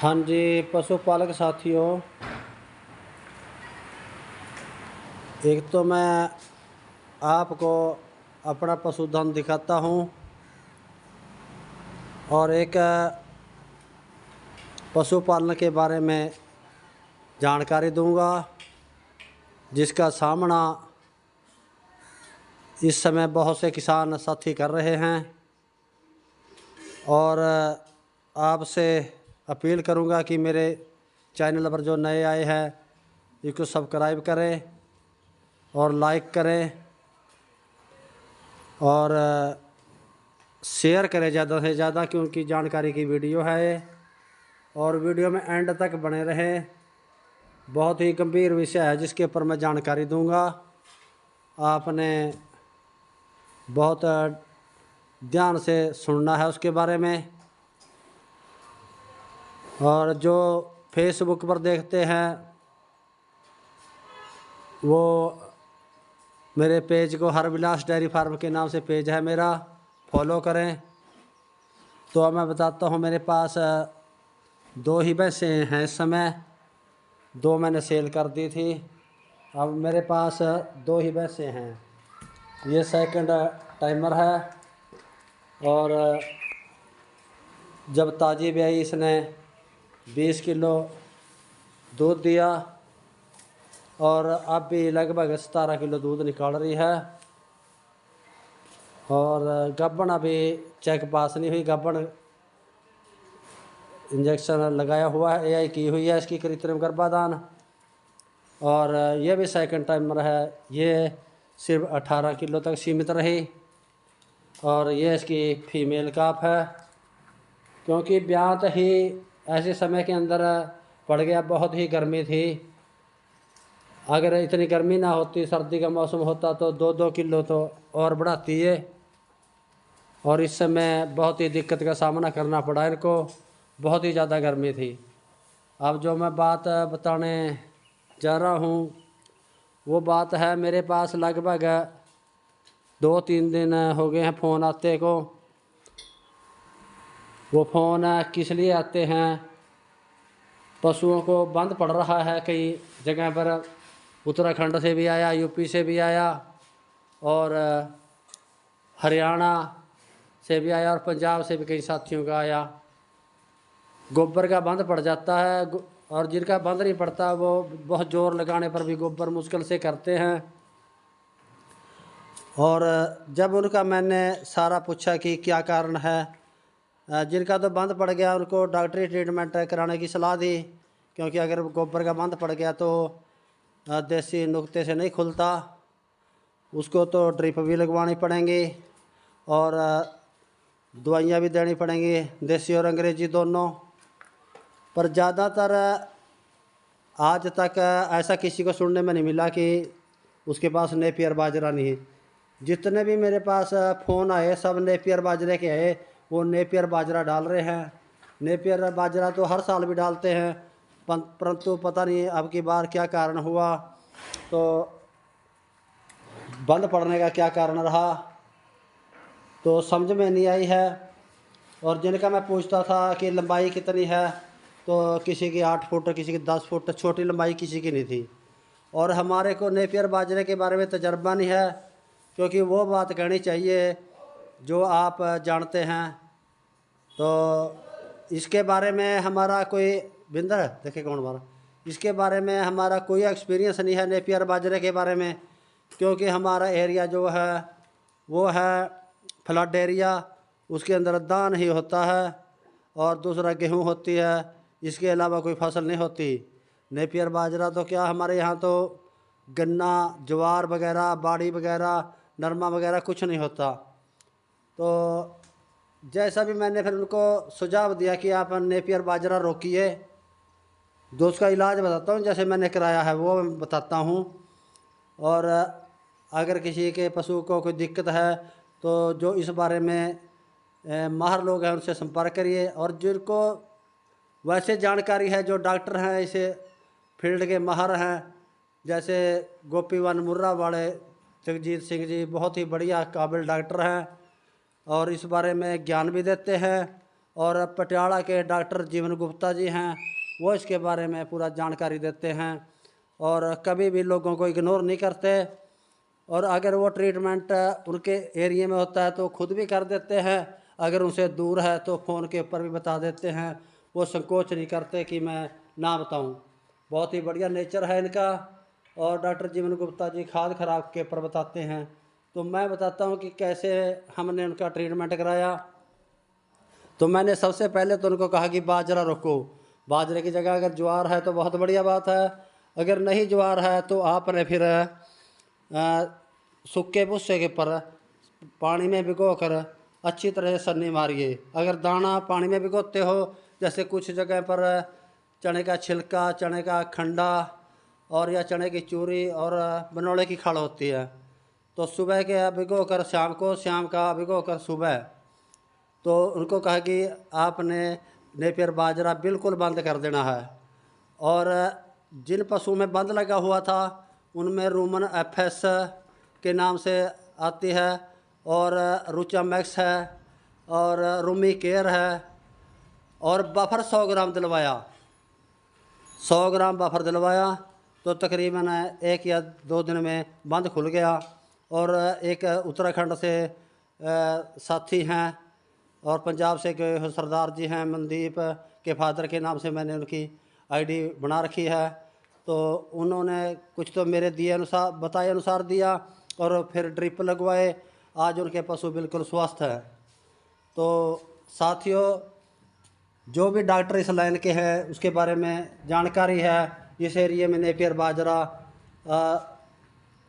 हाँ जी, पशुपालक साथियों, एक तो मैं आपको अपना पशुधन दिखाता हूँ और एक पशुपालन के बारे में जानकारी दूंगा, जिसका सामना इस समय बहुत से किसान साथी कर रहे हैं। और आपसे अपील करूंगा कि मेरे चैनल पर जो नए आए हैं इसको सब्सक्राइब करें और लाइक करें और शेयर करें ज़्यादा से ज़्यादा, क्योंकि जानकारी की वीडियो है ये। और वीडियो में एंड तक बने रहें। बहुत ही गंभीर विषय है जिसके ऊपर मैं जानकारी दूंगा। आपने बहुत ध्यान से सुनना है उसके बारे में। और जो फेसबुक पर देखते हैं वो मेरे पेज को हरविलास डेयरी फार्म के नाम से पेज है मेरा, फॉलो करें। तो अब मैं बताता हूँ, मेरे पास 2 ही भैंसें हैं इस समय। 2 मैंने सेल कर दी थी। अब मेरे पास 2 ही भैंसें हैं। ये सेकंड टाइमर है और जब ताज़ी ब्याई इसने 20 किलो दूध दिया और अब भी लगभग 17 किलो दूध निकाल रही है। और गब्बन अभी चेक पास नहीं हुई। गब्बन इंजेक्शन लगाया हुआ है, एआई की हुई है इसकी कृत्रिम गर्भाधान। और ये भी सेकंड टाइमर है। ये सिर्फ 18 किलो तक सीमित रही। और ये इसकी फीमेल काफ है, क्योंकि ब्यात ही ऐसे समय के अंदर पड़ गया। बहुत ही गर्मी थी। अगर इतनी गर्मी ना होती, सर्दी का मौसम होता तो 2-2 किलो तो और बढ़ाती है। और इस समय बहुत ही दिक्कत का सामना करना पड़ा इनको, बहुत ही ज़्यादा गर्मी थी। अब जो मैं बात बताने जा रहा हूँ वो बात है, मेरे पास लगभग 2-3 दिन हो गए हैं फ़ोन आते को। वो फ़ोन किस लिए आते हैं? पशुओं को बंद पड़ रहा है कई जगह पर। उत्तराखंड से भी आया, यूपी से भी आया और हरियाणा से भी आया और पंजाब से भी कई साथियों का आया। गोबर का बंद पड़ जाता है और जिनका बंद नहीं पड़ता वो बहुत ज़ोर लगाने पर भी गोबर मुश्किल से करते हैं। और जब उनका मैंने सारा पूछा कि क्या कारण है, जिनका तो बंद पड़ गया उनको डॉक्टरी ट्रीटमेंट कराने की सलाह दी, क्योंकि अगर गोबर का बंद पड़ गया तो देसी नुक्ते से नहीं खुलता, उसको तो ड्रिप भी लगवानी पड़ेंगी और दवाइयाँ भी देनी पड़ेंगी, देसी और अंग्रेजी दोनों। पर ज़्यादातर आज तक ऐसा किसी को सुनने में नहीं मिला कि उसके पास नेपियर बाजरा नहीं है। जितने भी मेरे पास फ़ोन आए सब नेपियर बाजरे के आए। वो नेपियर बाजरा डाल रहे हैं। नेपियर बाजरा तो हर साल भी डालते हैं, परंतु पता नहीं अब की बार क्या कारण हुआ, तो बंद पड़ने का क्या कारण रहा तो समझ में नहीं आई है। और जिनका मैं पूछता था कि लंबाई कितनी है, तो किसी की 8 फुट, किसी की 10 फुट, छोटी लंबाई किसी की नहीं थी। और हमारे को नेपियर बाजरे के बारे में तजर्बा नहीं है, क्योंकि वो बात कहनी चाहिए जो आप जानते हैं। तो इसके बारे में हमारा कोई बिंदर है, देखे कौन हमारा, इसके बारे में हमारा कोई एक्सपीरियंस नहीं है नेपियर बाजरे के बारे में, क्योंकि हमारा एरिया जो है वो है फ्लड एरिया। उसके अंदर धान ही होता है और दूसरा गेहूँ होती है, इसके अलावा कोई फसल नहीं होती। नेपियर बाजरा तो क्या, हमारे यहाँ तो गन्ना, ज्वार वगैरह, बाड़ी वगैरह, नरमा वगैरह कुछ नहीं होता। तो जैसा भी मैंने फिर उनको सुझाव दिया कि आप नेपियर बाजरा रोकिए, जो उसका इलाज बताता हूँ, जैसे मैंने कराया है वो मैं बताता हूँ। और अगर किसी के पशु को कोई दिक्कत है तो जो इस बारे में माहिर लोग हैं उनसे संपर्क करिए। और जिनको वैसे जानकारी है, जो डॉक्टर हैं इसे फील्ड के माहिर हैं, जैसे गोपीवन मुर्रा वाले जगजीत सिंह जी बहुत ही बढ़िया काबिल डॉक्टर हैं और इस बारे में ज्ञान भी देते हैं और पटियाला के डॉक्टर जीवन गुप्ता जी हैं, वो इसके बारे में पूरा जानकारी देते हैं और कभी भी लोगों को इग्नोर नहीं करते। और अगर वो ट्रीटमेंट उनके एरिया में होता है तो खुद भी कर देते हैं, अगर उनसे दूर है तो फ़ोन के ऊपर भी बता देते हैं। वो संकोच नहीं करते कि मैं ना बताऊं। बहुत ही बढ़िया नेचर है इनका। और डॉक्टर जीवन गुप्ता जी खाद खराब के ऊपर बताते हैं। तो मैं बताता हूं कि कैसे हमने उनका ट्रीटमेंट कराया। तो मैंने सबसे पहले तो उनको कहा कि बाजरा रोको। बाजरे की जगह अगर ज्वार है तो बहुत बढ़िया बात है, अगर नहीं ज्वार है तो आपने फिर सूखे भुस्से के ऊपर पानी में भिगो कर अच्छी तरह से सन्नी मारिए। अगर दाना पानी में भिगोते हो, जैसे कुछ जगह पर चने का छिलका, चने का खंडा और या चने की चूरी और बनोड़े की खड़ होती है, तो सुबह के भिगो कर शाम को, शाम का भिगो कर सुबह। तो उनको कहा कि आपने नेपियर बाजरा बिल्कुल बंद कर देना है। और जिन पशु में बंद लगा हुआ था उनमें रूमन एफएस के नाम से आती है, और रुचा मैक्स है, और रूमी केयर है, और बफर 100 ग्राम दिलवाया। 100 ग्राम बफर दिलवाया तो तकरीबन 1 या 2 दिन में बंद खुल गया। और एक उत्तराखंड से साथी हैं और पंजाब से गए हुए सरदार जी हैं, मनदीप के फादर के नाम से मैंने उनकी आईडी बना रखी है। तो उन्होंने कुछ तो मेरे दिए अनुसार, बताए अनुसार दिया, और फिर ड्रिप लगवाए। आज उनके पशु बिल्कुल स्वस्थ है। तो साथियों, जो भी डॉक्टर इस लाइन के हैं उसके बारे में जानकारी है, इस एरिए में नेपियर बाजरा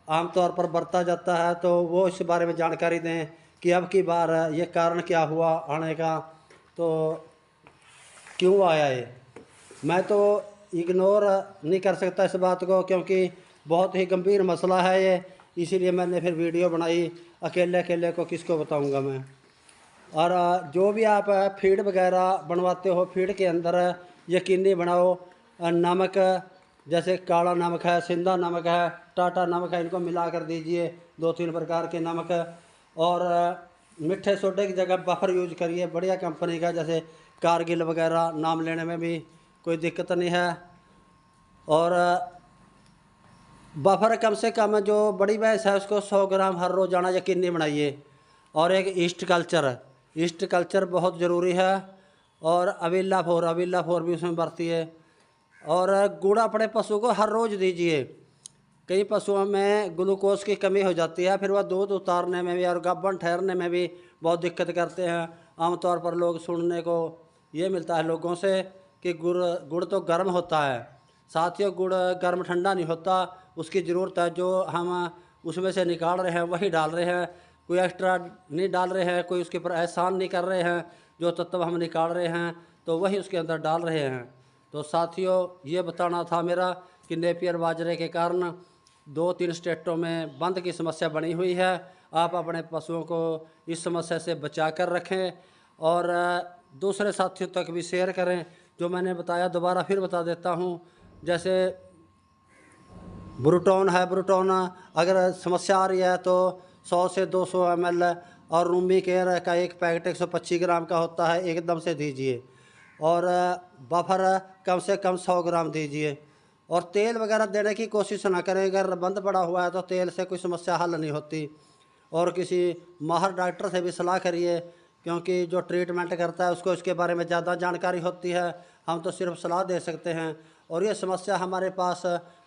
आमतौर पर बरता जाता है, तो वो इस बारे में जानकारी दें कि अब की बार ये कारण क्या हुआ आने का, तो क्यों आया ये। मैं तो इग्नोर नहीं कर सकता इस बात को, क्योंकि बहुत ही गंभीर मसला है ये, इसीलिए मैंने फिर वीडियो बनाई। अकेले अकेले को किसको बताऊंगा मैं। और जो भी आप फीड वगैरह बनवाते हो, फीड के अंदर यकीनी बनाओ नमक, जैसे काला नमक है, सिंधा नमक है, टाटा नमक है, इनको मिला कर दीजिए, 2-3 प्रकार के नमक। और मीठे सोडे की जगह बफर यूज करिए बढ़िया कंपनी का, जैसे कारगिल वगैरह, नाम लेने में भी कोई दिक्कत नहीं है। और बफर कम से कम, जो बड़ी भैंस है उसको 100 ग्राम हर रोज़ाना यकीनी बनाइए। और एक ईस्ट कल्चर बहुत ज़रूरी है। और अविल्ला फोर भी उसमें बरती है। और गुड़ अपने पशु को हर रोज़ दीजिए। कई पशुओं में ग्लूकोज की कमी हो जाती है, फिर वह दूध उतारने में भी और गाभण ठहरने में भी बहुत दिक्कत करते हैं। आमतौर पर लोग सुनने को ये मिलता है लोगों से कि गुड़ तो गर्म होता है। साथियों, गुड़ गर्म ठंडा नहीं होता, उसकी ज़रूरत है जो हम उसमें से निकाल रहे हैं वही डाल रहे हैं, कोई एक्स्ट्रा नहीं डाल रहे हैं, कोई उसके ऊपर एहसान नहीं कर रहे हैं। जो तत्व हम निकाल रहे हैं तो वही उसके अंदर डाल रहे हैं। तो साथियों, ये बताना था मेरा कि नेपियर बाजरे के कारण 2-3 स्टेटों में बंद की समस्या बनी हुई है। आप अपने पशुओं को इस समस्या से बचा कर रखें और दूसरे साथियों तक भी शेयर करें। जो मैंने बताया दोबारा फिर बता देता हूँ, जैसे ब्रूटोन है, ब्रूटोन अगर समस्या आ रही है तो 100 से 200 ml, और रूमी केयर का एक पैकेट 125 ग्राम का होता है, एकदम से दीजिए। और बफर कम से कम 100 ग्राम दीजिए। और तेल वगैरह देने की कोशिश ना करें, अगर बंद पड़ा हुआ है तो तेल से कोई समस्या हल नहीं होती। और किसी माहिर डॉक्टर से भी सलाह करिए, क्योंकि जो ट्रीटमेंट करता है उसको इसके बारे में ज़्यादा जानकारी होती है। हम तो सिर्फ सलाह दे सकते हैं, और ये समस्या हमारे पास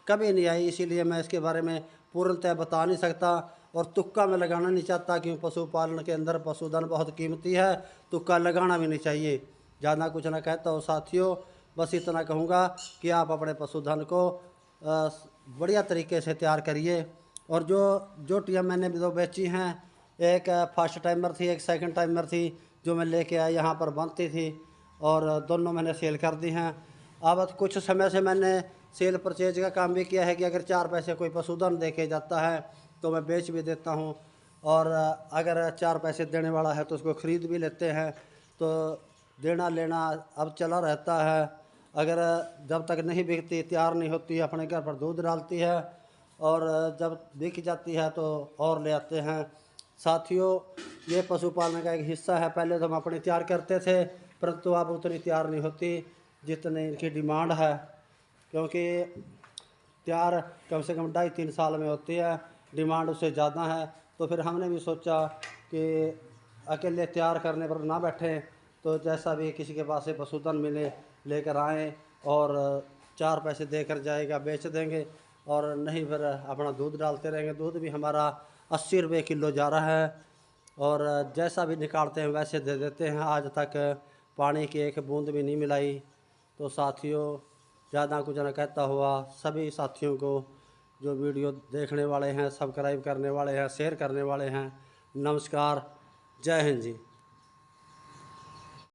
कभी नहीं आई, इसीलिए मैं इसके बारे में पूर्णतः बता नहीं सकता और तुक्का में लगाना नहीं चाहता, क्योंकि पशुपालन के अंदर पशुधन बहुत कीमती है, तुक्का लगाना भी नहीं चाहिए। ज़्यादा कुछ ना कहता हूँ साथियों, बस इतना कहूँगा कि आप अपने पशुधन को बढ़िया तरीके से तैयार करिए। और जो टियाँ मैंने दो बेची हैं, एक फर्स्ट टाइमर थी, एक सेकंड टाइमर थी, जो मैं लेके आया यहाँ पर बनती थी, और दोनों मैंने सेल कर दी हैं। अब कुछ समय से मैंने सेल परचेज का काम भी किया है कि अगर 4 पैसे कोई पशुधन देके जाता है तो मैं बेच भी देता हूँ, और अगर 4 पैसे देने वाला है तो उसको ख़रीद भी लेते हैं। तो देना लेना अब चला रहता है। अगर जब तक नहीं बिकती, तैयार नहीं होती, अपने घर पर दूध डालती है, और जब बिक जाती है तो और ले आते हैं। साथियों, ये पशुपालन का एक हिस्सा है। पहले तो हम अपने तैयार करते थे, परंतु अब उतनी तैयार नहीं होती जितनी इनकी डिमांड है, क्योंकि तैयार कम से कम 2.5-3 साल में होती है, डिमांड उससे ज़्यादा है। तो फिर हमने भी सोचा कि अकेले तैयार करने पर ना बैठें, तो जैसा भी किसी के पास से पशुधन मिले लेकर आएँ, और 4 पैसे देकर जाएगा बेच देंगे, और नहीं फिर अपना दूध डालते रहेंगे। दूध भी हमारा 80 रुपये किलो जा रहा है, और जैसा भी निकालते हैं वैसे दे देते हैं। आज तक पानी की एक बूंद भी नहीं मिलाई। तो साथियों, ज़्यादा कुछ न कहता हुआ सभी साथियों को, जो वीडियो देखने वाले हैं, सब्सक्राइब करने वाले हैं, शेयर करने वाले हैं, नमस्कार, जय हिंद जी।